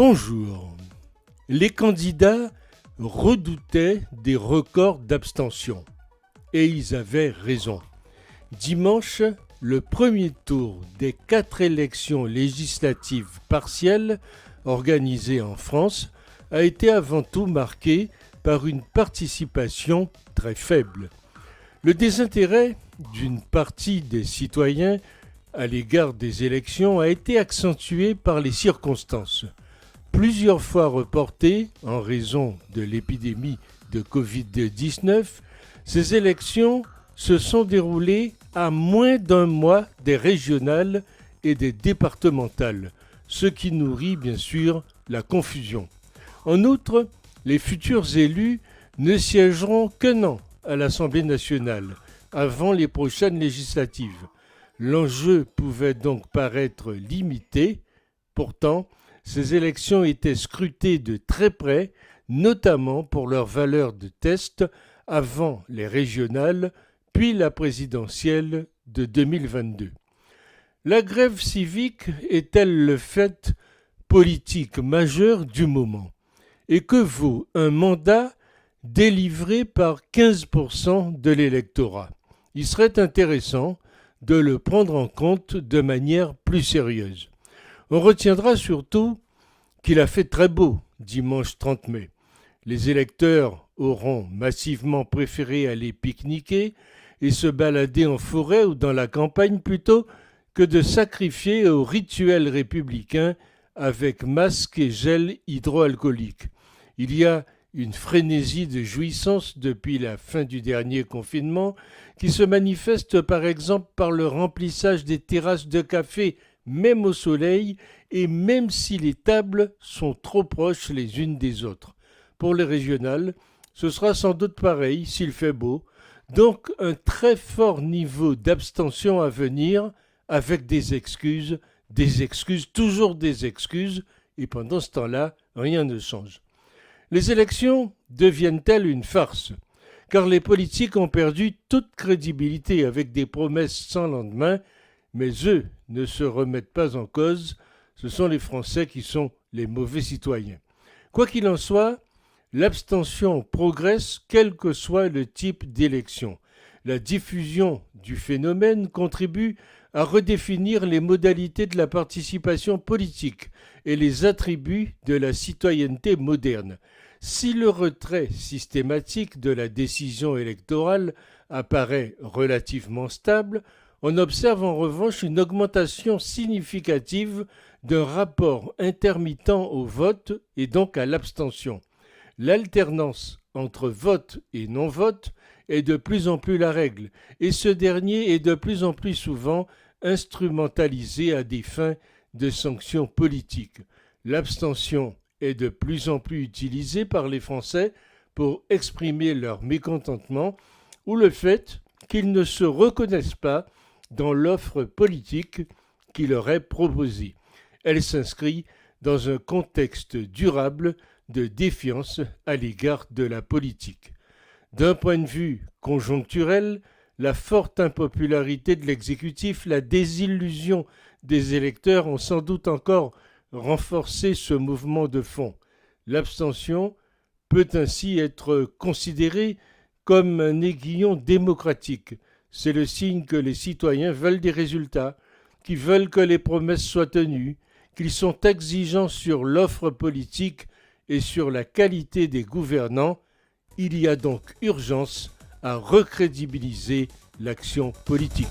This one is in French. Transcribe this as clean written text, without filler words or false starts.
Bonjour. Les candidats redoutaient des records d'abstention. Et ils avaient raison. Dimanche, le premier tour des 4 élections législatives partielles organisées en France a été avant tout marqué par une participation très faible. Le désintérêt d'une partie des citoyens à l'égard des élections a été accentué par les circonstances. Plusieurs fois reportées en raison de l'épidémie de Covid-19, ces élections se sont déroulées à moins d'un mois des régionales et des départementales, ce qui nourrit bien sûr la confusion. En outre, les futurs élus ne siégeront qu'un an à l'Assemblée nationale, avant les prochaines législatives. L'enjeu pouvait donc paraître limité. Pourtant, ces élections étaient scrutées de très près, notamment pour leur valeur de test avant les régionales, puis la présidentielle de 2022. La grève civique est-elle le fait politique majeur du moment? Et que vaut un mandat délivré par 15% de l'électorat? Il serait intéressant de le prendre en compte de manière plus sérieuse. On retiendra surtout qu'il a fait très beau dimanche 30 mai. Les électeurs auront massivement préféré aller pique-niquer et se balader en forêt ou dans la campagne plutôt que de sacrifier au rituel républicain avec masque et gel hydroalcoolique. Il y a une frénésie de jouissance depuis la fin du dernier confinement qui se manifeste par exemple par le remplissage des terrasses de café même au soleil et même si les tables sont trop proches les unes des autres. Pour les régionales, ce sera sans doute pareil s'il fait beau, donc un très fort niveau d'abstention à venir avec des excuses, toujours des excuses, et pendant ce temps-là, rien ne change. Les élections deviennent-elles une farce? Car les politiques ont perdu toute crédibilité avec des promesses sans lendemain, mais eux ne se remettent pas en cause, ce sont les Français qui sont les mauvais citoyens. Quoi qu'il en soit, l'abstention progresse quel que soit le type d'élection. La diffusion du phénomène contribue à redéfinir les modalités de la participation politique et les attributs de la citoyenneté moderne. Si le retrait systématique de la décision électorale apparaît relativement stable, on observe en revanche une augmentation significative d'un rapport intermittent au vote et donc à l'abstention. L'alternance entre vote et non-vote est de plus en plus la règle, et ce dernier est de plus en plus souvent instrumentalisé à des fins de sanctions politiques. L'abstention est de plus en plus utilisée par les Français pour exprimer leur mécontentement ou le fait qu'ils ne se reconnaissent pas dans l'offre politique qui leur est proposée. Elle s'inscrit dans un contexte durable de défiance à l'égard de la politique. D'un point de vue conjoncturel, la forte impopularité de l'exécutif, la désillusion des électeurs ont sans doute encore renforcé ce mouvement de fond. L'abstention peut ainsi être considérée comme un aiguillon démocratique. C'est le signe que les citoyens veulent des résultats, qu'ils veulent que les promesses soient tenues, qu'ils sont exigeants sur l'offre politique et sur la qualité des gouvernants. Il y a donc urgence à recrédibiliser l'action politique.